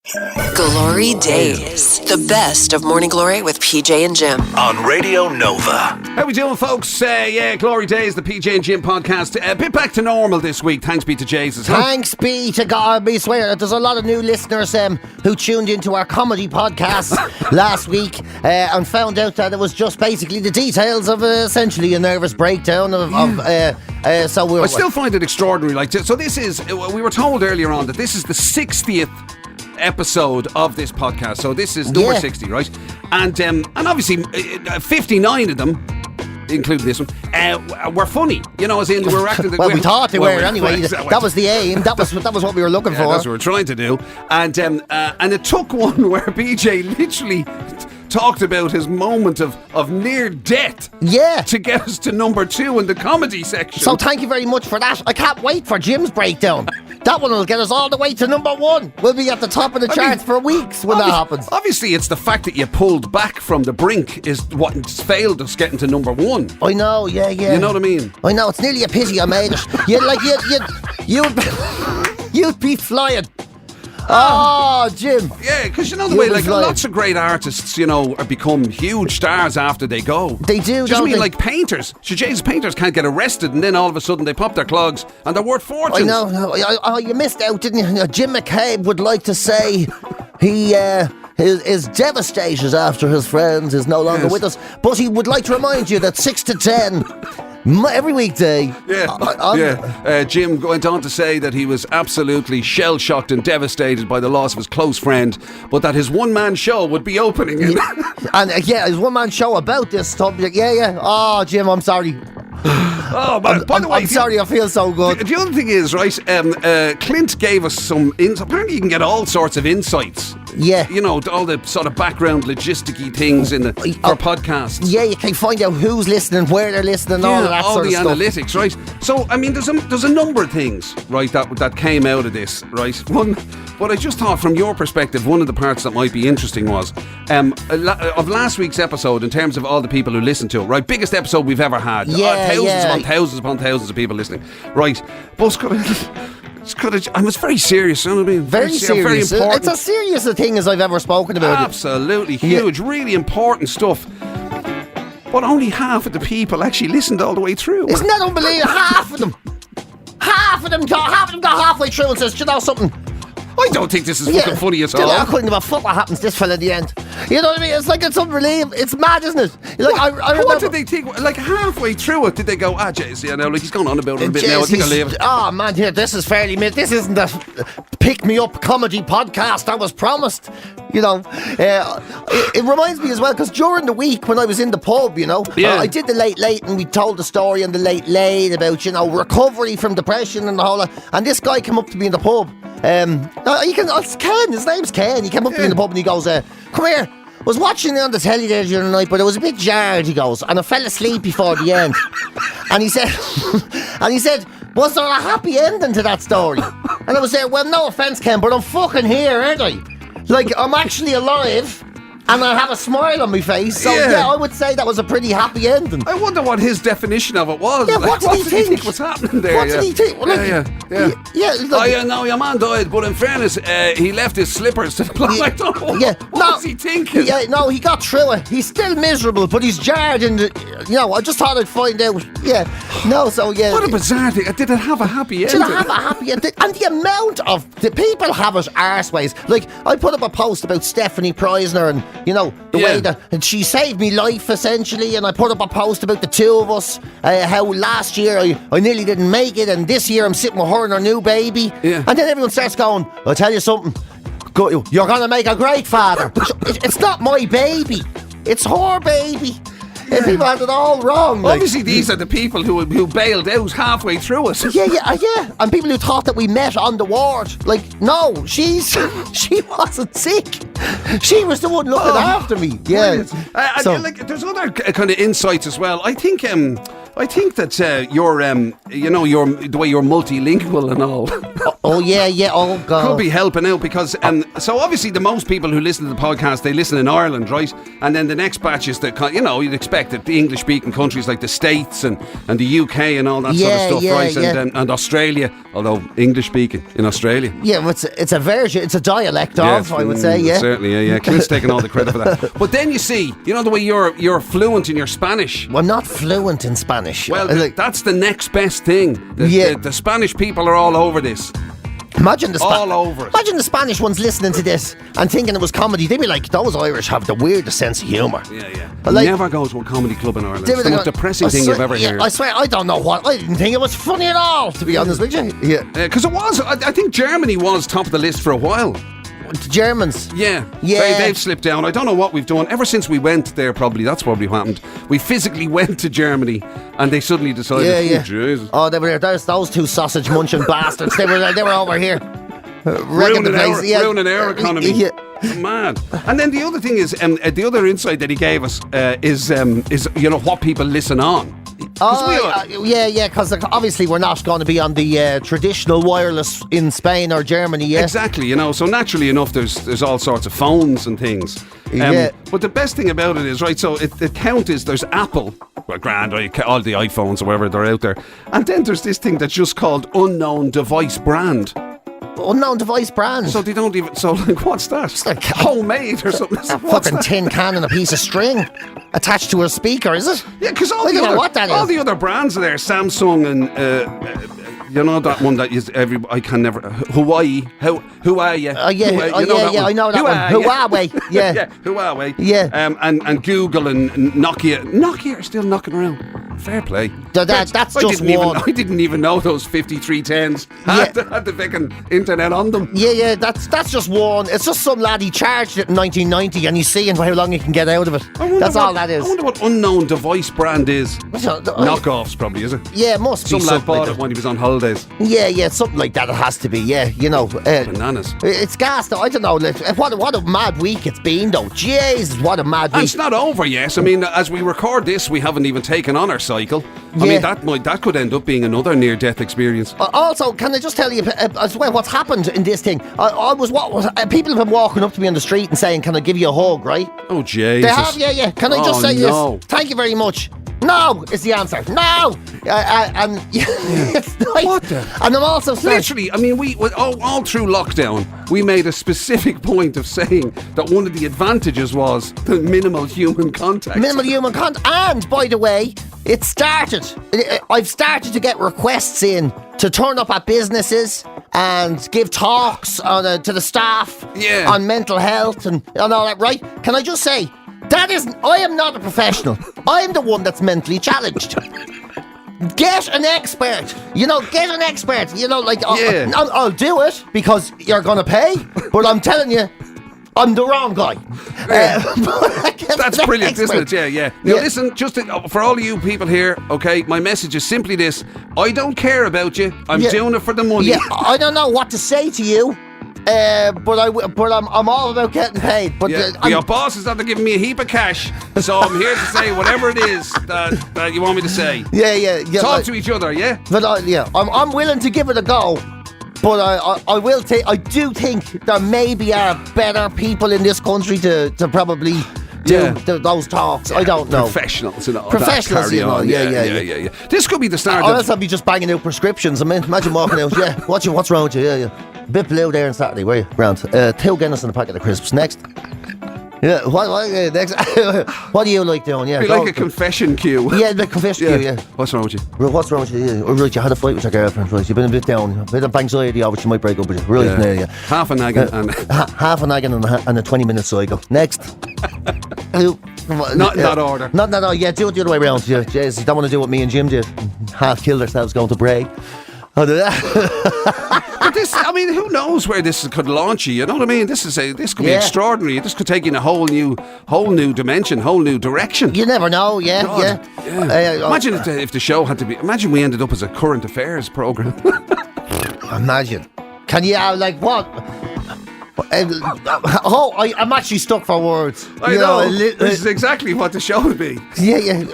GloryDaze, the best of Morning Glory with PJ and Jim. On Radio Nova. How we doing, folks? GloryDaze, the PJ and Jim podcast. A bit back to normal this week, thanks be to Jesus. Thanks be to God. I swear, there's a lot of new listeners who tuned into our comedy podcast last week and found out that it was just basically the details of essentially a nervous breakdown I still find it extraordinary. So this is, we were told earlier on that this is the 60th episode of this podcast. So this is number 60, right? And obviously 59 of them, including this one, were funny. You know, as in we're acting. Well, we thought they were anyway. That was the aim. That was what we were looking for. That's what we were trying to do. And it took one where BJ literally talked about his moment of near death to get us to number 2 in the comedy section. So thank you very much for that. I can't wait for Jim's breakdown. That one will get us all the way to number 1. We'll be at the top of the charts for weeks when that happens. Obviously, it's the fact that you pulled back from the brink is what failed us getting to number 1. I know, yeah. You know what I mean? I know, it's nearly a pity I made it. You'd be flying. Oh, Jim. Yeah, because you know the way, like, lots of great artists, you know, become huge stars after they go. They do, don't they? Like painters. Jesus, painters can't get arrested and then all of a sudden they pop their clogs and they're worth fortunes. I know. Oh, you missed out, didn't you? Jim McCabe would like to say he is devastated after his friend is no longer with us, but he would like to remind you that 6 to 10... every weekday. Jim went on to say that he was absolutely shell-shocked and devastated by the loss of his close friend, but that his one-man show would be opening. And his one-man show about this topic. Yeah. Oh, Jim, I'm sorry. Oh, man. By the way, I'm sorry, I feel so good. The other thing is, right, Clint gave us some apparently you can get all sorts of insights. Yeah. You know, all the sort of background logisticy things for podcasts. Yeah, you can find out who's listening, where they're listening, all of that sort of stuff. All the analytics, right? So, I mean, there's a number of things, right, that came out of this, right? One, but I just thought from your perspective, one of the parts that might be interesting was of last week's episode in terms of all the people who listened to it, right? Biggest episode we've ever had. Thousands upon thousands of people listening, right? But I was very serious, you know what I mean? Very serious. Very important. It's as serious a thing as I've ever spoken about. Absolutely huge, really important stuff. But only half of the people actually listened all the way through. Isn't that unbelievable? Half of them got halfway through and says, you know something? I don't think this is fucking funny at all. I couldn't give a fuck what happens to this fella in the end. You know what I mean? It's like it's unbelievable. It's mad, isn't it? Like, I remember, what did they think? Like halfway through it, did they go, Jace, you know, like he's going on about it a bit now. I think I'll leave it. Oh man, here, this is fairly mid. This isn't a pick-me-up comedy podcast I was promised. You know, it reminds me as well because during the week when I was in the pub, you know, I did the late and we told the story on the late about, you know, recovery from depression and the whole lot. And this guy came up to me in the pub. It's Ken. His name's Ken. He came up to me in the pub and he goes, "Come here. I was watching it on the telly there during the night, but it was a bit jarred." He goes, and I fell asleep before the end. And he said, "Was there a happy ending to that story?" And I was there. Well, no offense, Ken, but I'm fucking here, aren't I? Like I'm actually alive. And I have a smile on my face, so I would say that was a pretty happy ending. I wonder what his definition of it was. Yeah, what did he think was happening there? What did he think? Your man died, but in fairness, he left his slippers to the block. I don't know. What was he thinking? Yeah, no, he got through it. He's still miserable, but he's jarred, and I just thought I'd find out. What a bizarre thing. Did it have a happy ending? Did it have a happy ending? And the amount of the people have it arseways. Like I put up a post about Stephanie Preisner and. You know, the way that and she saved me life essentially, and I put up a post about the two of us, how last year I nearly didn't make it, and this year I'm sitting with her and her new baby. And then everyone starts going, "I'll tell you something, you're going to make a great father." It's not my baby, it's her baby. And people had it all wrong. Obviously, these are the people who bailed out halfway through it. Yeah. And people who thought that we met on the ward. Like, no, she wasn't sick. She was the one looking after me. Yeah. There's other kind of insights as well. I think I think that you're, the way you're multilingual and all. Oh yeah. Oh God. Could be helping out because, so obviously the most people who listen to the podcast, they listen in Ireland, right? And then the next batch is you'd expect that the English-speaking countries like the States and the UK and all that sort of stuff, right? Yeah. And Australia, although English-speaking in Australia. Yeah, well, it's a version, it's a dialect of, I would say, yeah. Certainly, yeah. Clint's taking all the credit for that. But then you see, the way you're fluent in your Spanish. Well, I'm not fluent in Spanish. Well, that's the next best thing. The Spanish people are all over this. Imagine the all over it. Imagine the Spanish ones listening to this and thinking it was comedy. They'd be like, those Irish have the weirdest sense of humour. Yeah. Like, never go to a comedy club in Ireland. It's the most depressing thing you've ever heard. I swear, I don't know what. I didn't think it was funny at all, to be honest with you. Yeah. Because it was. I think Germany was top of the list for a while. The Germans. Yeah. They've slipped down. I don't know what we've done. Ever since we went there, that's probably what happened. We physically went to Germany and they suddenly decided, yeah. Jesus. Oh, they were there. There's those two sausage munching bastards. They were over here. Ruining our economy. Yeah. Mad. And then the other thing is, the other insight that he gave us is what people listen on. Because obviously we're not going to be on the traditional wireless in Spain or Germany yet. Exactly, so naturally enough there's all sorts of phones and things. But the best thing about it is, right, so the count is there's Apple, well, grand, all the iPhones or whatever they're out there, and then there's this thing that's just called unknown device brand. Unknown device brand. So they don't even. So what's that? It's like homemade or something. A fucking tin can and a piece of string attached to a speaker, is it? Yeah, because all the other brands are there. Samsung and that one that is I can never. Hawaii. Who are you? I know that one. Huawei. Yeah. Huawei. Yeah. And Google and Nokia. Nokia are still knocking around. Fair play. That's just one. I didn't even know those 5310s had the fucking internet on them. Yeah, that's just one. It's just some lad, he charged it in 1990 and he's seeing how long he can get out of it. That's all that is. I wonder what unknown device brand is. Knockoffs probably, is it? Yeah, it must be. Some lad bought it when he was on holidays. Yeah, something like that it has to be, yeah, Bananas. It's gas though, I don't know, what a mad week it's been though. Jesus, what a mad week. And it's not over yet. I mean, as we record this, we haven't even taken on our cycle. I mean, that could end up being another near-death experience. Also, can I just tell you as well what's happened in this thing? People have been walking up to me on the street and saying, "Can I give you a hug?" Right? Oh Jesus! They have, yeah. Can I just say this? Thank you very much. No is the answer. No, and it's nice. What the? And I'm also saying, literally, I mean, we all through lockdown, we made a specific point of saying that one of the advantages was the minimal human contact. And by the way, it started. I've started to get requests in to turn up at businesses and give talks to the staff on mental health and all that. Right? Can I just say? I am not a professional. I am the one that's mentally challenged. Get an expert. I'll do it because you're going to pay, but I'm telling you, I'm the wrong guy. That's brilliant, isn't it? Yeah. Now listen, just for all of you people here, okay, my message is simply this. I don't care about you. I'm doing it for the money. Yeah, I don't know what to say to you. But I'm all about getting paid. But your boss is after giving me a heap of cash, so I'm here to say whatever it is that you want me to say. Yeah. Talk to each other, yeah. But I'm willing to give it a go. But I do think there maybe are better people in this country to probably do those talks. I don't know. Professionals and all Professionals, that. Yeah. This could be the start. Else I'd be just banging out prescriptions. I mean, imagine walking out. Yeah, what's wrong with you? Yeah. A bit blue there on Saturday, were you? Round. 2 Guinness and a packet of crisps. Next. Yeah, what next? What do you like doing? Yeah, be like a confession queue. Yeah, the confession queue. Yeah. What's wrong with you? What's wrong with you? Yeah. Right, you had a fight with your girlfriend. Right, you've been a bit down, a bit of anxiety, which you might break up with you. Right, yeah. Half a nagging and half a nagging and a 20-minute cycle. Next. Not in that order. Not in that order. Yeah, do it the other way around. Yeah, Jesus, you don't want to do what me and Jim did. Half killed ourselves going to Bray. But this, I mean, who knows where this could launch you? You know what I mean? This could be extraordinary. This could take you in a whole new dimension, whole new direction. You never know. Yeah. Imagine if the show had to be. Imagine we ended up as a current affairs program. Imagine. Can you what? I'm actually stuck for words. I know. This is exactly what the show would be. Yeah.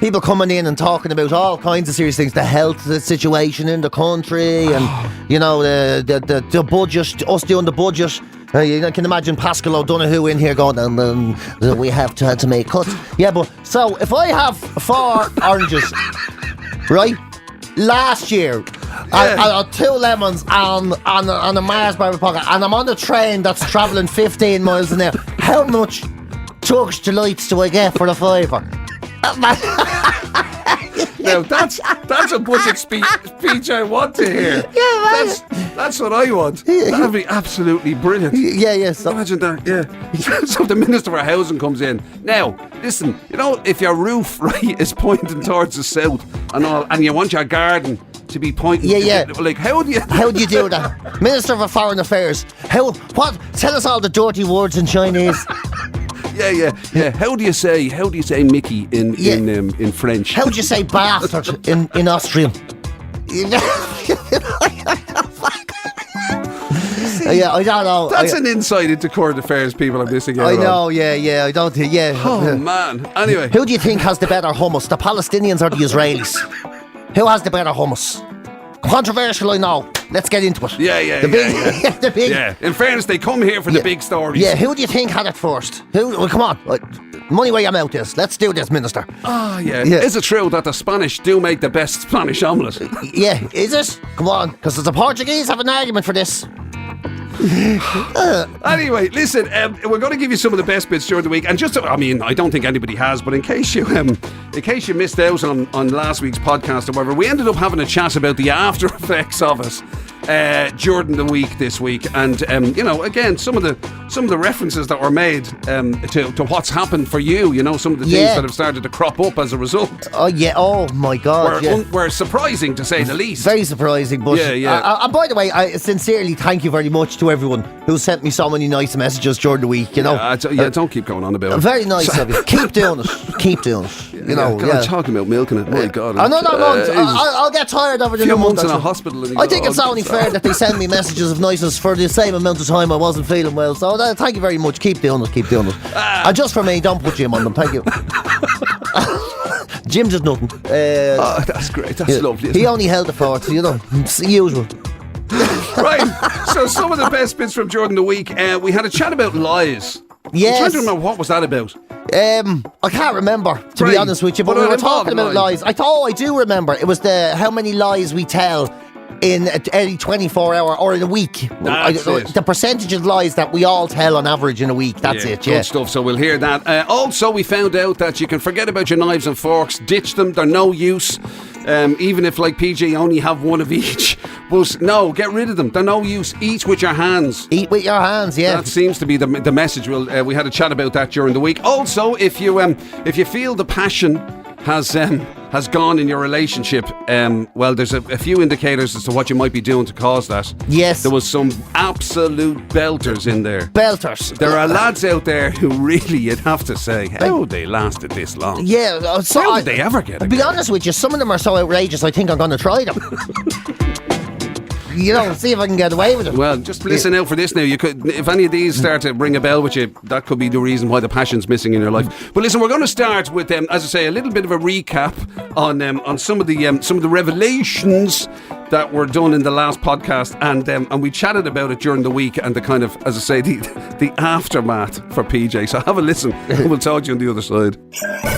People coming in and talking about all kinds of serious things, the health situation in the country, and the budget, us doing the budget. You can imagine Pascal O'Donoghue in here going, and we have to make cuts. Yeah, but so if I have 4 oranges, right? Last year, I had 2 lemons and a Mars bar in my pocket, and I'm on the train that's travelling 15 miles an hour. How much Turkish delights do I get for the fiver? Now that's a budget speech I want to hear. Yeah, man. That's what I want. That'd be absolutely brilliant. Yeah. So. Imagine that. Yeah. So the Minister for Housing comes in. Now, listen. If your roof is pointing towards the south and all, and you want your garden to be pointing, like how do you do that? Minister for Foreign Affairs. What? Tell us all the dirty words in Chinese. Yeah. How do you say Mickey in French? How do you say bastard in Austrian? Yeah, I don't know. That's an insight into current affairs people are missing out I know, yeah. I don't think, Oh, man. Anyway. Who do you think has the better hummus, the Palestinians or the Israelis? Who has the better hummus? Controversial, I know. Let's get into it. Yeah. The big. Yeah. In fairness, they come here for the big stories. Yeah. Who do you think had it first? Well, come on. Money where your mouth is. Let's do this, Minister. Yeah. Is it true that the Spanish do make the best Spanish omelette? Yeah. Is it? Come on, because the Portuguese have an argument for this. Anyway, listen, we're going to give you some of the best bits during the week, and I don't think anybody has, but in case you missed out on last week's podcast or whatever, we ended up having a chat about the after effects of it during the week this week, and again, some of the references that were made to what's happened for you, some of the things that have started to crop up as a result. Oh my God, were surprising to say the least. Very surprising, but and by the way, I sincerely thank you very much to everyone who sent me so many nice messages during the week. Don't keep going on about it. Very nice of you. Keep doing it. I'm talking about milking it. My God. I'll get tired of it in a month. In a hospital. I think it's only fair that they send me messages of niceness for the same amount of time I wasn't feeling well. So thank you very much. Keep doing it. And just for me, don't put Jim on them. Thank you. Jim does nothing. That's great. That's lovely. He only held the fort. It's the usual. Right. So some of the best bits from during the week. We had a chat about lies. Yes. I'm trying to remember what was that about. I can't remember, to be honest with you, but we were talking about lies. I do remember. It was how many lies we tell in a 24-hour or in a week. The percentage of lies that we all tell on average in a week. That's it. Good stuff. So we'll hear that. Also, we found out that you can forget about your knives and forks, ditch them. They're no use. Even if, like PJ, only have one of each. But no, get rid of them. They're no use. Eat with your hands. Eat with your hands, yeah. That seems to be the message. We had a chat about that during the week. Also, if you feel the passion has gone in your relationship, there's a few indicators as to what you might be doing to cause that. Yes. There was some absolute belters in there. Belters. There are lads out there who really, you'd have to say, how they lasted this long. Yeah. How did they ever get it? To be honest with you, some of them are so outrageous, I think I'm going to try them. See if I can get away with it. Well, just listen out for this now. You could, if any of these start to ring a bell with you, that could be the reason why the passion's missing in your life. But listen, we're going to start with, as I say, a little bit of a recap on some of the revelations that were done in the last podcast, and we chatted about it during the week, and the kind of, as I say, the aftermath for PJ. So have a listen, and we'll talk to you on the other side.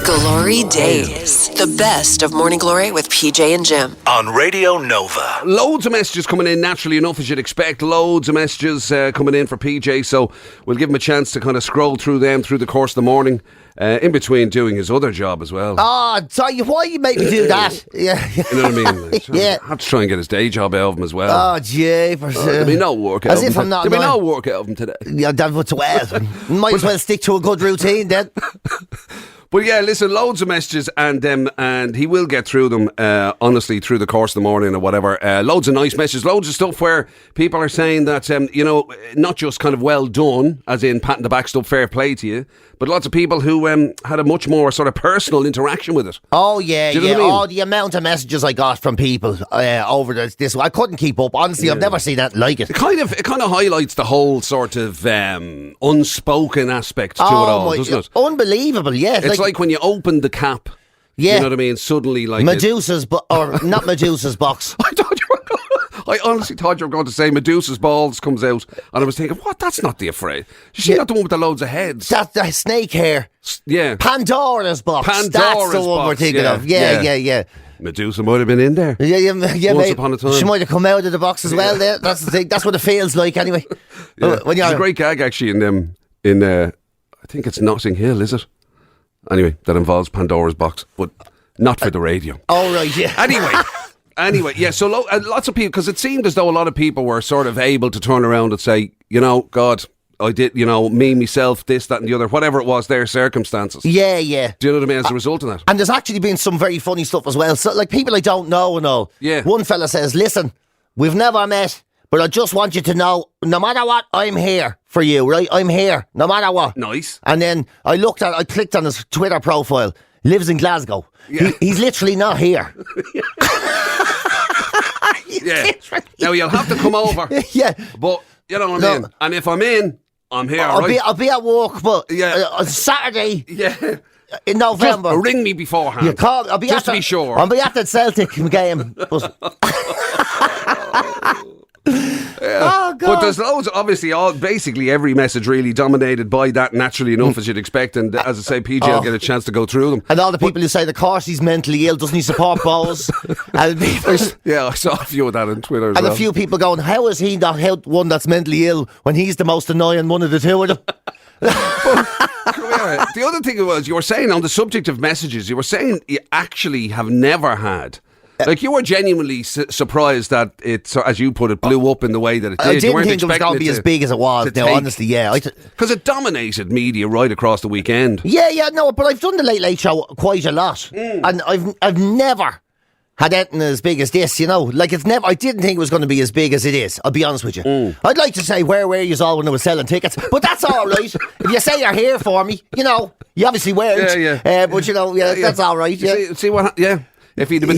GloryDaze, the best of Morning Glory with PJ and Jim on Radio Nova. Loads of messages coming in, naturally enough, as you'd expect. Loads of messages coming in for PJ, so we'll give him a chance to kind of scroll through them through the course of the morning. In between doing his other job as well. Sorry, why you make me do that? Yeah. You know what I mean? Yeah. I have to try and get his day job out of him as well. Oh, jeepers. There'll be no work out As of him. if I'm not. There'll be no work out of him today. Yeah, that's well. Might as well stick to a good routine then. But yeah, listen, loads of messages, and he will get through them, honestly, through the course of the morning or whatever. Loads of nice messages, loads of stuff where people are saying that, not just kind of well done, as in patting the back stuff, fair play to you, but lots of people who had a much more sort of personal interaction with it. Oh, yeah, Do you know what I mean? Oh, the amount of messages I got from people over this, I couldn't keep up. Honestly, I've never seen that like it. It kind of highlights the whole sort of unspoken aspect to it all, doesn't it? Unbelievable, yeah. It's like when you open the cap Yeah. You know what I mean? Suddenly, like Medusa's, or not Medusa's box. I honestly thought you were going to say Medusa's balls comes out, and I was thinking, what? That's not the afraid. She's not the one with the loads of heads. That's the snake hair. Yeah. Pandora's box. That's the one we're box, thinking of. Yeah. Medusa might have been in there. Yeah, Once upon a time. She might have come out of the box as well. There, that's the thing. That's what it feels like, anyway. Yeah. There's a great gag actually in them. I think it's Notting Hill, is it? Anyway, that involves Pandora's box, but not for the radio. Oh right, yeah. Anyway, yeah. So lots of people, because it seemed as though a lot of people were sort of able to turn around and say, God, I did, me, myself, this, that, and the other, whatever it was, their circumstances. Yeah. Do you know what I mean? As a result of that. And there's actually been some very funny stuff as well. So, like, people I don't know and all. Yeah. One fella says, listen, we've never met, but I just want you to know, no matter what, I'm here for you, right? I'm here, no matter what. Nice. And then I clicked on his Twitter profile, lives in Glasgow. Yeah. He's literally not here. Yeah. Now you'll have to come over. Yeah. But, you know what I mean? And if I'm in, I'm here, I'll be at work, but yeah. On Saturday Yeah. in November. Just ring me beforehand. You call, I'll be just to be sure. I'll be at the Celtic game. Oh, God. But there's loads, obviously, basically every message really dominated by that, naturally enough, as you'd expect. And as I say, PJ will get a chance to go through them. And all the people who say, of course, he's mentally ill, doesn't he support balls? Yeah, I saw a few of that on Twitter as well. well. A few people going, how is he not one that's mentally ill when he's the most annoying one of the two of them? The other thing was, you were saying on the subject of messages, you were saying you actually have never had. Like, you were genuinely surprised that it, as you put it, blew up in the way that it did. I didn't think it was going to be as big as it was. No, honestly, yeah. Because it dominated media right across the weekend. Yeah, no, but I've done the Late Late Show quite a lot. And I've never had anything as big as this, Like, I didn't think it was going to be as big as it is, I'll be honest with you. I'd like to say, where were you all when I was selling tickets? But that's all right. If you say you're here for me, you obviously weren't. Yeah. But, that's all right. Yeah. See what... Yeah. If he was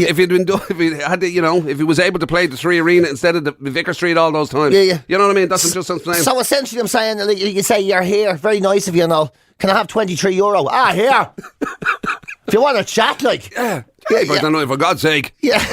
able to play the 3 Arena instead of the Vicar Street all those times, yeah. You know what I mean? That's just something. So essentially, I'm saying, like, you say you're here, very nice of you and all. Can I have €23? Here. If you want to chat, like, yeah, but I don't know, for God's sake, yeah.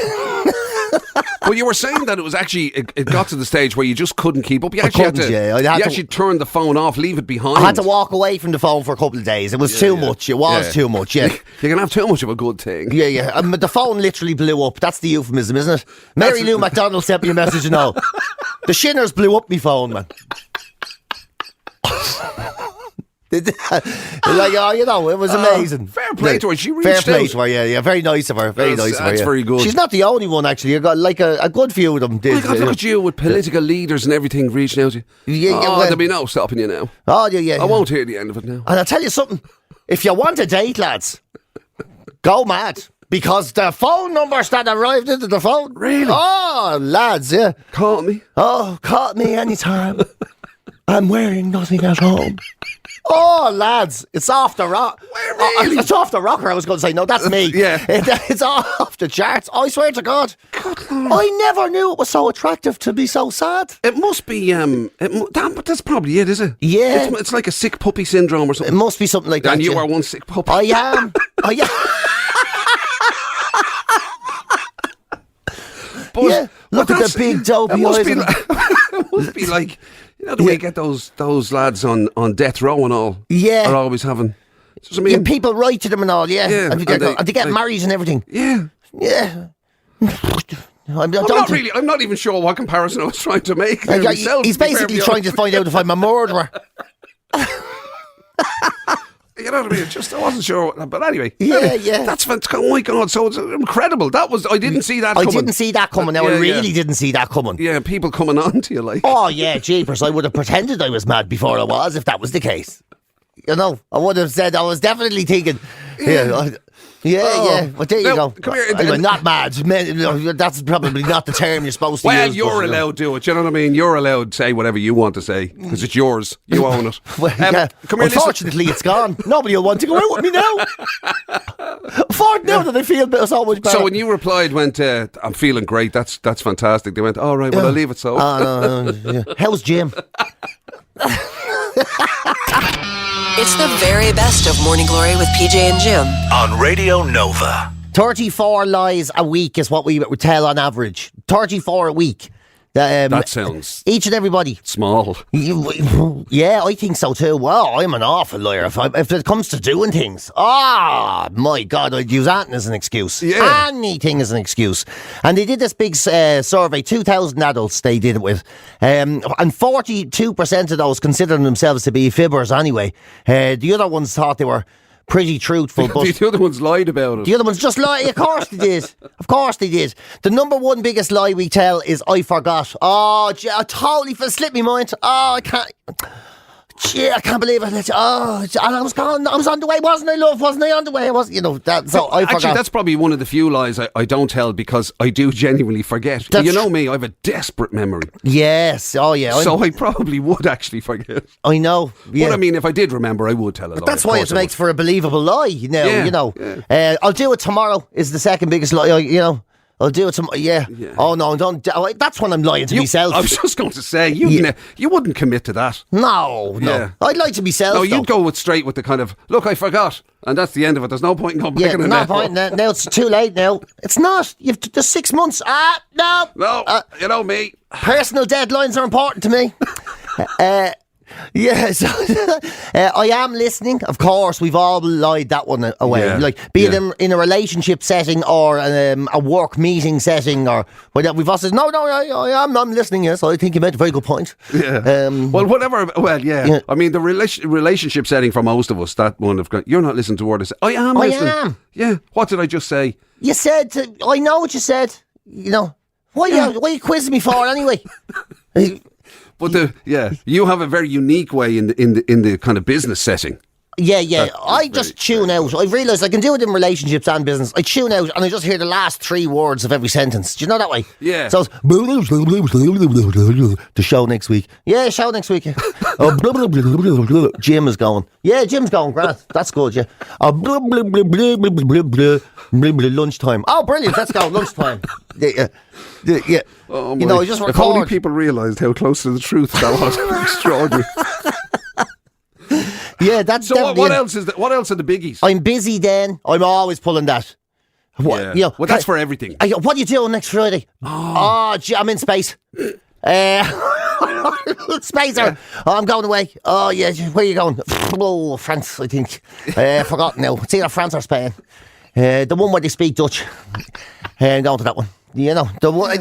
Well, you were saying that it was actually it got to the stage where you just couldn't keep up. You actually had to turn the phone off, leave it behind. I had to walk away from the phone for a couple of days. It was too much. It was too much. Yeah, you can have too much of a good thing. Yeah. The phone literally blew up. That's the euphemism, isn't it? Mary Lou McDonald sent me a message. The Shinners blew up my phone, man. It was amazing. Fair play to her. She reached fair play out. to her, yeah. Very nice of her. Very nice of her. That's very good. She's not the only one, actually. You got like a good few of them. Look at you with political leaders and everything reaching out to you. There'll be no stopping you now. Oh, yeah. I won't hear the end of it now. And I'll tell you something. If you want a date, lads, go mad. Because the phone numbers that arrived into the phone. Really? Oh, lads, yeah. Call me. Oh, call me anytime. I'm wearing nothing at home. Oh, lads, it's off the rock. Really? It's off the rocker, I was going to say. No, that's me. Yeah. It's off the charts. I swear to God. I never knew it was so attractive to be so sad. It must be, that's probably it, is it? Yeah. It's like a sick puppy syndrome or something. It must be something like that. And you are one sick puppy. I am. But, look at the big dopey eyes. It must be like, the way you get those lads on death row and all. Yeah. Are always having. So, I mean, people write to them and all, yeah. And they get married and everything. Yeah. Yeah. I'm not even sure what comparison I was trying to make. He's basically trying to find out if I'm a murderer. You know what I mean? I wasn't sure. But anyway. Yeah. That's fantastic. Oh my God. So it's incredible. I didn't see that coming. I didn't see that coming. Now, I really didn't see that coming. Yeah, people coming on to you like. Oh, yeah, jeepers. I would have pretended I was mad before I was, if that was the case. I would have said I was definitely thinking. Yeah. But there you go. Come here. I'm not mad. That's probably not the term you're supposed to use. Well, you're allowed to do it. You know what I mean? You're allowed to say whatever you want to say because it's yours. You own it. Come here, unfortunately, it's gone. Nobody will want to go out with me now. Now that I feel so much better. So when you replied, I'm feeling great. That's fantastic. They went, all right, well, I'll leave it so. No. How's Jim? It's the very best of Morning Glory with PJ and Jim. On Radio Nova. 34 lies a week is what we would tell on average. 34 a week. That sounds each and everybody small. Yeah, I think so too. Well, I'm an awful liar if it comes to doing things. My God, I'd use that as an excuse. Yeah. Anything as an excuse. And they did this big survey, 2,000 adults they did it with, and 42% of those considered themselves to be fibbers anyway. The other ones thought they were pretty truthful. But the other ones lied about it. The other ones just lied. Of course they did. Of course they did. The number one biggest lie we tell is I forgot. I totally slipped my mind. I can't believe it. I was gone. I was on the way, wasn't I, love? Wasn't I on the way? I was, that. So I forgot. Actually, that's probably one of the few lies I don't tell because I do genuinely forget. You know me, I have a desperate memory. Yes. Oh, yeah. So I probably would actually forget. I know. Yeah. But I mean, if I did remember, I would tell a lie. That's why it makes for a believable lie. Yeah. I'll do it tomorrow. Is the second biggest lie. I'll do it tomorrow. Yeah. Oh no, don't. That's when I'm lying to myself. I was just going to say you wouldn't commit to that. No. Yeah. I'd lie to myself. No, you'd go straight with the kind of look. I forgot, and that's the end of it. There's no point in going back in the net. No point. Now it's too late. Now it's not. You've just 6 months. No. No. You know me. Personal deadlines are important to me. Yes, I am listening. Of course, we've all lied that one away. Yeah, Be it in a relationship setting or a work meeting setting or whatever. We've all said, no, I'm listening. Yes, I think you made a very good point. Yeah. Well, whatever. Well, yeah. I mean, the relationship setting for most of us, that one of you're not listening to what I say. I am listening. I am. Yeah. What did I just say? You said. I know what you said. Why are you quizzing me for anyway? But you have a very unique way in the kind of business setting. Yeah. I just tune out. I've realised I can do it in relationships and business. I tune out and I just hear the last 3 words of every sentence. Do you know that way? Yeah. So it's the show next week. Yeah, show next week. Jim is going. Yeah, Jim's going. Grant. That's good. Yeah. Lunchtime. Oh, brilliant. Let's go. Lunchtime. Yeah. Oh, I just record. If only people realised how close to the truth that was. Extraordinary. Yeah, that's so. What else is what else are the biggies? I'm busy. Then I'm always pulling that. Well, that's for everything. What are you doing next Friday? Gee, I'm in space. Spacer. I'm going away. Oh yeah, where are you going? Oh, France, I think. Forgotten now. It's either France or Spain. The one where they speak Dutch. I'm going to that one. That's the one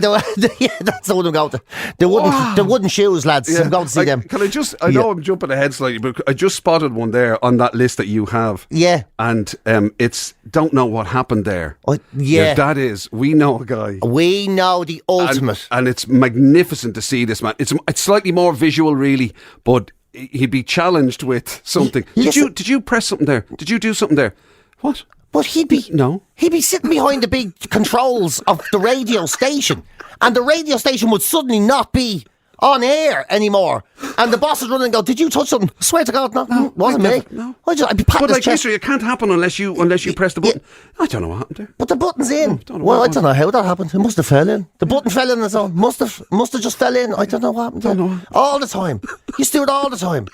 I'm going to. The wooden shoes, lads. I'm going to see them. Can I just? I know I'm jumping ahead slightly, but I just spotted one there on that list that you have. Yeah. And it's don't know what happened there. Yeah. That is. We know a guy. We know the ultimate. And it's magnificent to see this man. It's slightly more visual, really, but he'd be challenged with something. Did you press something there? Did you do something there? What? But he'd be sitting behind the big controls of the radio station, and the radio station would suddenly not be on air anymore. And the boss would run and go, "Did you touch something?" I swear to God, no, wasn't me. No, I'd be patting but his chest. it can't happen unless you press the button. I don't know what happened there. But the button's in. I don't know how that happened. It must have fell in. The button fell in its own. Must have just fell in. I don't know what happened there. All the time. He used to do it all the time.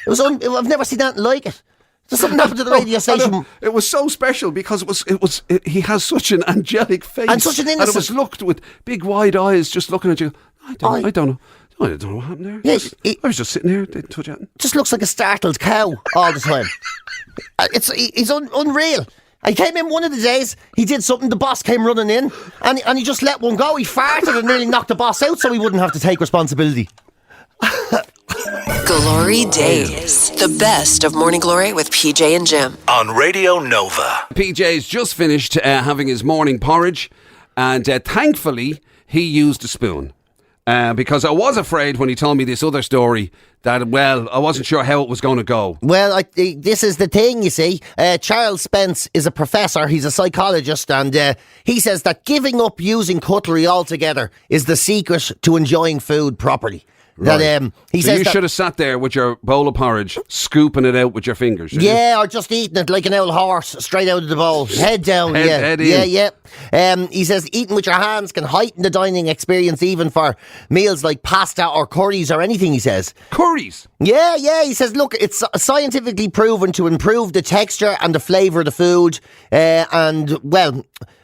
It was. I've never seen anything like it. There's something happened to the radio station. It was so special because he has such an angelic face and such an innocent. And it was looked with big wide eyes, just looking at you. I don't know. I don't know what happened there. Yes, I was just sitting there, didn't touch it. Just looks like a startled cow all the time. He's unreal. I came in one of the days, he did something, the boss came running in, and he just let one go. He farted and nearly knocked the boss out so he wouldn't have to take responsibility. GloryDaze, the best of Morning Glory with PJ and Jim. On Radio Nova. PJ's just finished having his morning porridge, and thankfully he used a spoon. Because I was afraid when he told me this other story that, I wasn't sure how it was going to go. Well, this is the thing, you see. Charles Spence is a professor, he's a psychologist, and he says that giving up using cutlery altogether is the secret to enjoying food properly. That he so says you that, should have sat there with your bowl of porridge, scooping it out with your fingers. Yeah, or just eating it like an old horse, straight out of the bowl, head down. Head in. Yeah. He says eating with your hands can heighten the dining experience, even for meals like pasta or curries or anything. He says Curries. Yeah. He says, look, it's scientifically proven to improve the texture and the flavour of the food, and well,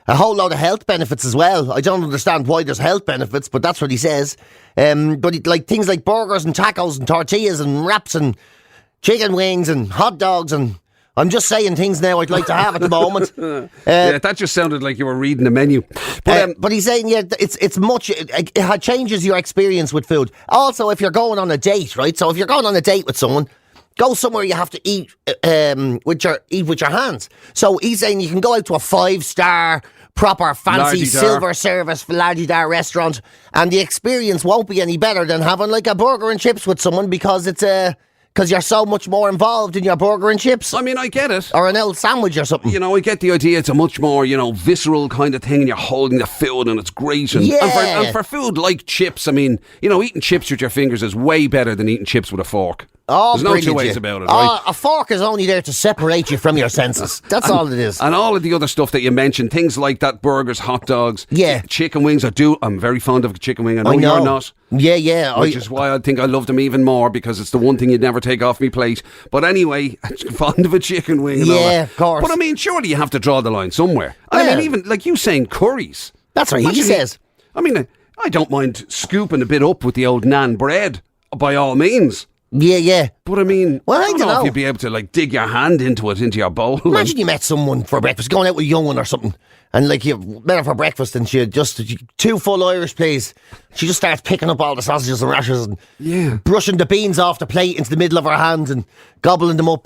a whole lot of health benefits as well. I don't understand why there's health benefits, but that's what he says. Like things like burgers and tacos and tortillas and wraps and chicken wings and hot dogs, and I'm just saying things now I'd like to have at the moment. Yeah, that just sounded like you were reading the menu. But he's saying, it's much. It changes your experience with food. Also, if you're going on a date, right? So if you're going on a date with someone, go somewhere you have to eat with your hands. So he's saying you can go out to a 5-star, proper, fancy, silver service, lardy-dar restaurant, and the experience won't be any better than having like a burger and chips with someone, because because you're so much more involved in your burger and chips. I mean, I get it. Or an old sandwich or something. You know, I get the idea. It's a much more, visceral kind of thing, and you're holding the food, and it's great. And, yeah. and for food like chips, I mean, eating chips with your fingers is way better than eating chips with a fork. Oh, there's no two ways about it, right? A fork is only there to separate you from your senses. That's all it is. And all of the other stuff that you mentioned, things like that, burgers, hot dogs, chicken wings. I'm very fond of chicken wing. I know you're not. Yeah. Which is why I think I love them even more, because it's the one thing you'd never take off me plate. But anyway, I'm fond of a chicken wing. And all that. Of course. But I mean, surely you have to draw the line somewhere. And I mean, even like you saying curries. That's what he says. I mean, I don't mind scooping a bit up with the old naan bread, by all means. Yeah. But I mean, well, I don't know if you'd be able to like dig your hand into your bowl. Imagine you met someone for breakfast, going out with a young one or something, and like you met her for breakfast, and she just 2 full Irish, please. She just starts picking up all the sausages and rashers and brushing the beans off the plate into the middle of her hand and gobbling them up.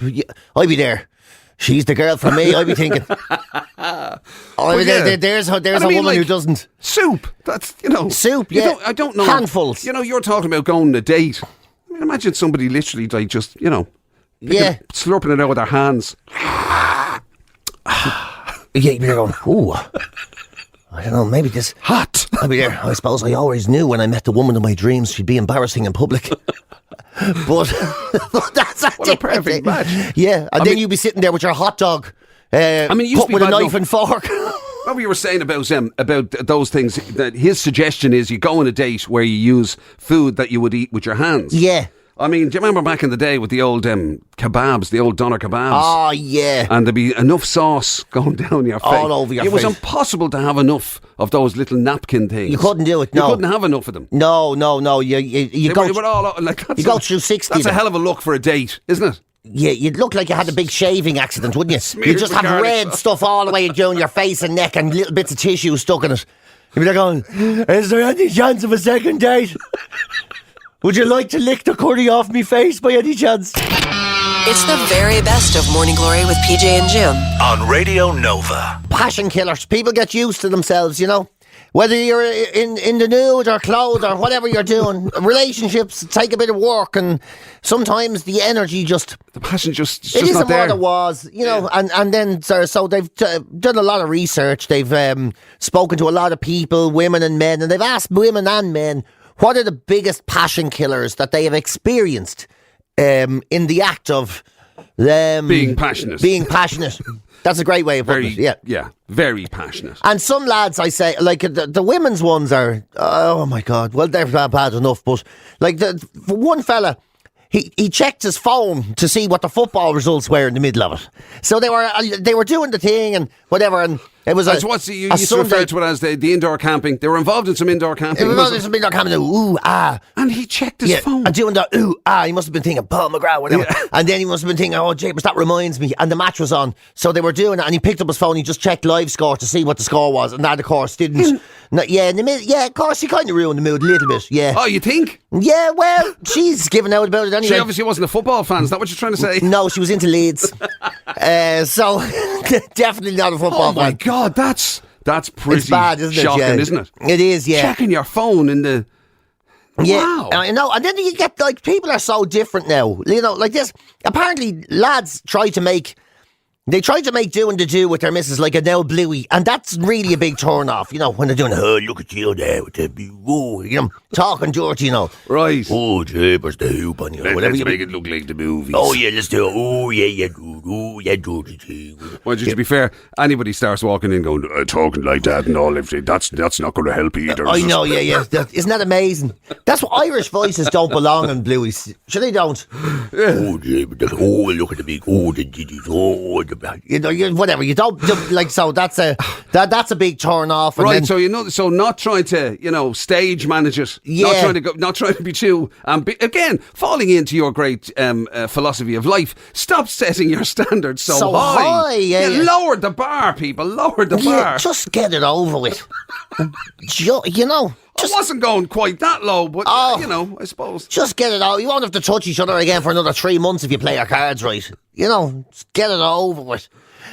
I'd be there. She's the girl for me, I'd be thinking. There's a woman who doesn't. Soup. That's, Soup, yeah. I don't know. Handfuls. You're talking about going on a date. I mean, imagine somebody literally like just, slurping it out with their hands. You're going, ooh. I don't know, maybe this... Hot. I'll be there. I suppose I always knew when I met the woman of my dreams she'd be embarrassing in public. but that's a perfect match. Yeah, and then you'd be sitting there with your hot dog, put with a knife and fork. What we were saying about those things, that his suggestion is you go on a date where you use food that you would eat with your hands. Yeah. I mean, do you remember back in the day with the old kebabs, the old doner kebabs? Oh, yeah. And there'd be enough sauce going down your face. All over your face. It was impossible to have enough of those little napkin things. You couldn't do it, no. You couldn't have enough of them. No. You go through 60. That's a hell of a look for a date, isn't it? Yeah, you'd look like you had a big shaving accident, wouldn't you? You'd just have red stuff all the way down your face and neck and little bits of tissue stuck in it. You'd be like going, is there any chance of a second date? Would you like to lick the curry off me face by any chance? It's the very best of Morning Glory with PJ and Jim. On Radio Nova. Passion killers. People get used to themselves, Whether you're in the nude or clothed or whatever you're doing, relationships take a bit of work, and sometimes the energy the passion just it isn't not there. what it was, and then so they've done a lot of research. They've spoken to a lot of people, women and men, and they've asked women and men what are the biggest passion killers that they have experienced in the act of them being passionate. That's a great way of putting it. Yeah, very passionate. And some lads, I say, like the women's ones are, oh my God, well, they're bad enough. But like for one fella, he checked his phone to see what the football results were in the middle of it. So they were doing the thing and whatever, and it was you used to refer to it as the indoor camping. They were involved in some indoor camping. And he checked his phone. And doing the ooh, ah. He must have been thinking Paul McGrath, whatever. Yeah. And then he must have been thinking, oh, Japers, that reminds me. And the match was on. So they were doing it, and he picked up his phone. He just checked live score to see what the score was. And that, of course, didn't. Of course, he kind of ruined the mood a little bit. Yeah. Oh, you think? Yeah, well, she's giving out about it anyway. She obviously wasn't a football fan. Is that what you're trying to say? No, she was into Leeds. So, definitely not a football fan. Oh, my God, that's pretty it's bad, isn't it? Shocking, isn't it? It is, yeah. Checking your phone in the... Yeah, wow. I know. And then you get, like, people are so different now. Like this. Apparently, lads try to make They try to make doing the do with their missus like a now bluey, and that's really a big turn off, when they're doing, oh, look at you there with the talking dirty, Right. Oh, jeepers, the hoop on you. Let's make it look like the movies. Oh, yeah, let's do it. Oh, yeah, good. Oh, yeah, dirty thing. Well, to be fair, anybody starts walking in going, talking like that and all, that's not going to help either. I know, yeah. Isn't that amazing? That's what Irish voices don't belong in blueies. Sure, they don't. Yeah. Oh, jeepers, look at the big, the ditties, whatever, you don't so that's a big turn off. And right, so not trying to stage manage it, not trying to be too again falling into your great philosophy of life. Stop setting your standards so high. Lower the bar, people. Lower the bar. Just get it over with. I wasn't going quite that low, but I suppose. Just get it out. You won't have to touch each other again for another 3 months if you play your cards right. Just get it over with.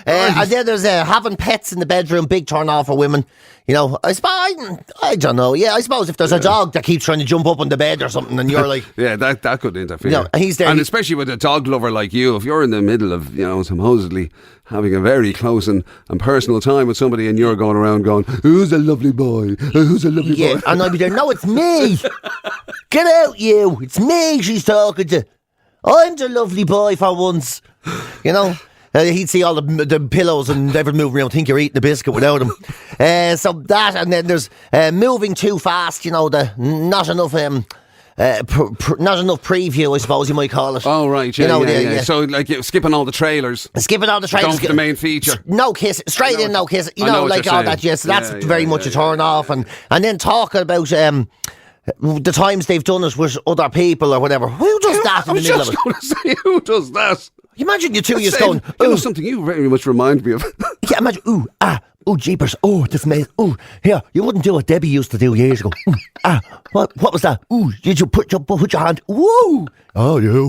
And then there's having pets in the bedroom, big turn off for women. I suppose, I don't know. Yeah, I suppose if there's a dog that keeps trying to jump up on the bed or something, and you're like, yeah, that could interfere. He's there, and especially with a dog lover like you, if you're in the middle of supposedly having a very close and personal time with somebody, and you're going around going, "Who's a lovely boy? Who's a lovely boy?" Yeah, and I'll be there. No, it's me. Get out, you! It's me. She's talking to. I'm the lovely boy for once. He'd see all the pillows and everything moving around, think you're eating a biscuit without him. So that, and then there's moving too fast, not enough not enough preview, I suppose you might call it. Oh, right, yeah. So, like, skipping all the trailers. Skipping all the trailers. Going for the main feature. No kiss, straight in, no kiss. Like all that, yes. So that's very much a turn off. And then talking about the times they've done it with other people or whatever. Who does that in the middle of it? I was just going to say, who does that? Imagine you two years going, something you very much remind me of. Yeah, imagine, jeepers, this mate, here, you wouldn't do what Debbie used to do years ago. What was that? Did you put your hand, whoa, oh, yeah,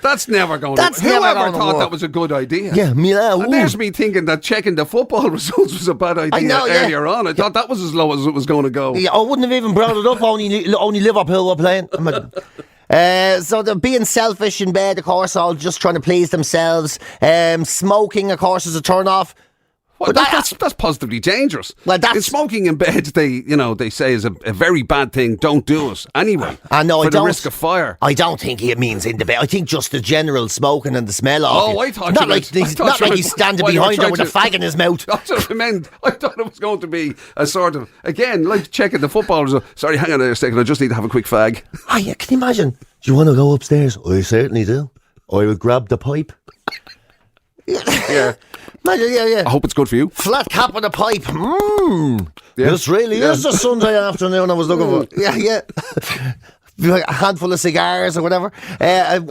that's never going to work. Whoever thought that was a good idea? Yeah, and there's me thinking that checking the football results was a bad idea earlier on. I thought that was as low as it was going to go. Yeah, I wouldn't have even brought it up, only Liverpool were playing. So they're being selfish in bed, of course, all just trying to please themselves. Smoking, of course, is a turn off. Well, that's positively dangerous. Well, in smoking in bed, they say is a very bad thing. Don't do it anyway. For the risk of fire. I don't think it means in the bed. I think just the general smoking and the smell of it. I thought not like he's standing behind her with a fag in his mouth. That's what I meant. I thought it was going to be a sort of, again, like checking the football result. Sorry, hang on a second. I just need to have a quick fag. Yeah, can you imagine? Do you want to go upstairs? I certainly do. I would grab the pipe. Yeah. Imagine, yeah. I hope it's good for you. Flat cap with a pipe. This really is a Sunday afternoon I was looking for. Yeah. A handful of cigars or whatever.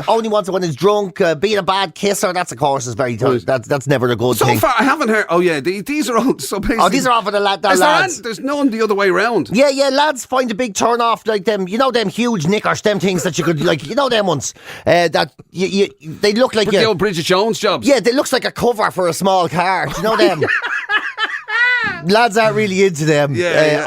Only wants it when it's drunk. Being a bad kisser, that's of course is very that's never a good thing. So far, I haven't heard. Oh yeah, these are all. So basically, these are all for the lads. There's none the other way around. Yeah, lads find a big turn off like them. Them huge knickers, them things that you could them ones that they look like the old Bridget Jones jobs. Yeah, they looks like a cover for a small car. Do you know them? Lads aren't really into them.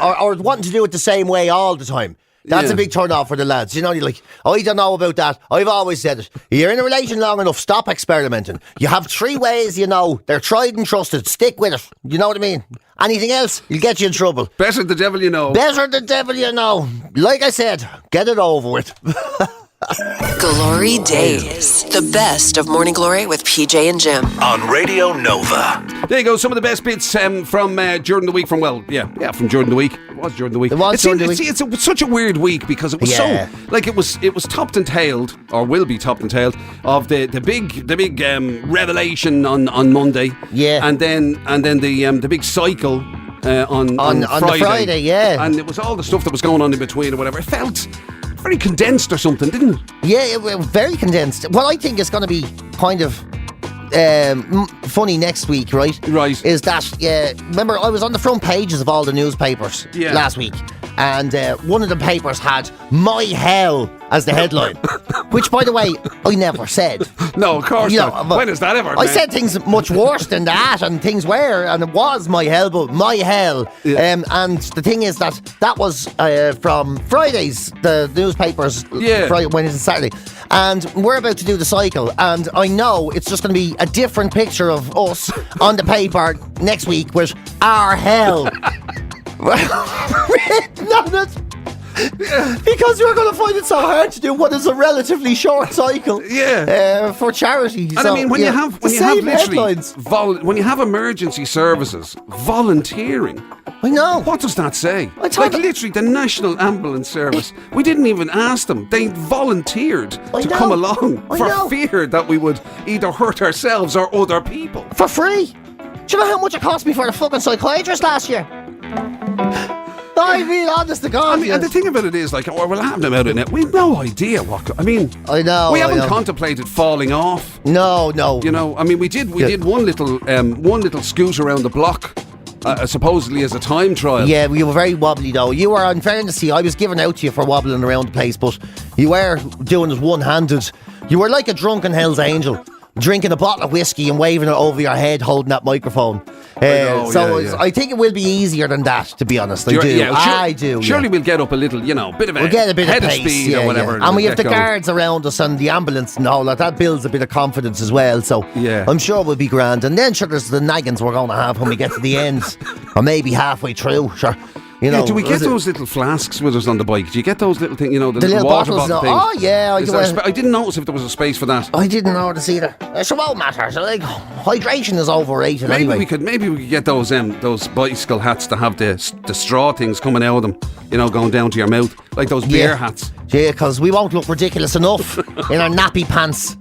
Or wanting to do it the same way all the time. That's a big turn off for the lads. You're like, I don't know about that. I've always said it. You're in a relation long enough, stop experimenting. You have 3 ways, they're tried and trusted. Stick with it. You know what I mean? Anything else, you'll get you in trouble. Better the devil you know. Better the devil you know. Like I said, get it over with. GloryDaze, the best of Morning Glory with PJ and Jim on Radio Nova. There you go. Some of the best bits from during the week. From during the week. It was during the week. It's such a weird week because it was it was topped and tailed, or will be topped and tailed, of the big revelation on Monday. Yeah, and then the big cycle on Friday. The Friday. Yeah, and it was all the stuff that was going on in between or whatever. It felt very condensed or something, didn't it? Yeah, it was very condensed. Well, I think it's going to be kind of funny next week, right? Right. Is that, remember, I was on the front pages of all the newspapers last week, and one of the papers had "My Hell" as the headline. Which, by the way, I never said. No, of course You know, not. but When has that ever I been? said things much worse than that, and things were, and it was my hell, but my hell. Yeah. And the thing is that was from Fridays, the newspapers, Yeah. Friday, Wednesday, Saturday. And we're about to do the cycle, and I know it's just going to be a different picture of us on the paper next week with our hell. Because you're going to find it so hard to do what is a relatively short cycle for charity. And I mean, when you have when you have emergency services volunteering, I know. What does that say? thought Literally, the National Ambulance Service. We didn't even ask them. They volunteered to come along for fear that we would either hurt ourselves or other people. For free. Do you know how much it cost me for the fucking psychiatrist last year? I mean, honest to God. I mean, and the thing about it is, like, we're laughing about it now. We've no idea what. I mean, I know. We haven't contemplated falling off. No. You know, I mean, we did one little scoot around the block. Supposedly as a time trial. Yeah, you were very wobbly though. You were, in fairness to you, I was giving out to you for wobbling around the place, but you were doing it one-handed. You were like a drunken Hell's Angel, drinking a bottle of whiskey and waving it over your head, holding that microphone. I think it will be easier than that, to be honest. I do. Surely we'll get up a little, bit of a get a bit head of of pace, speed or whatever. And we have the guards around us and the ambulance and all that builds a bit of confidence as well. So I'm sure we'll be grand. And then there's the naggins we're going to have when we get to the end, or maybe halfway through. Sure. Do we get those little flasks with us on the bike? Do you get those little things, the little water bottles? bottle things? Oh, yeah. I didn't notice if there was a space for that. I didn't notice either. It won't matter. So, hydration is overrated anyway. Maybe we could get those bicycle hats to have the straw things coming out of them, going down to your mouth, like those beer hats. Yeah, because we won't look ridiculous enough in our nappy pants.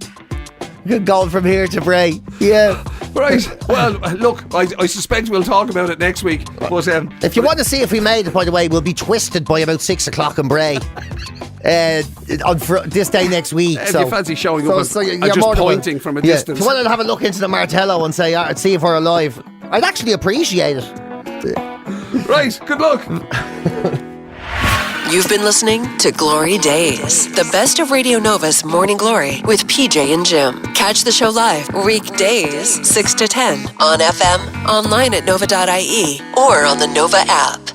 Going from here to Bray. Yeah. Right. Well, look, I suspect we'll talk about it next week. But if you want to see if we made it, by the way, we'll be twisted by about 6 o'clock in Bray. On this day next week. If you fancy showing up and just pointing from a distance. If you want to have a look into the Martello and see if we're alive, I'd actually appreciate it. Right. Good luck. You've been listening to GloryDaze, the best of Radio Nova's Morning Glory with PJ and Jim. Catch the show live weekdays 6 to 10 on FM, online at nova.ie, or on the Nova app.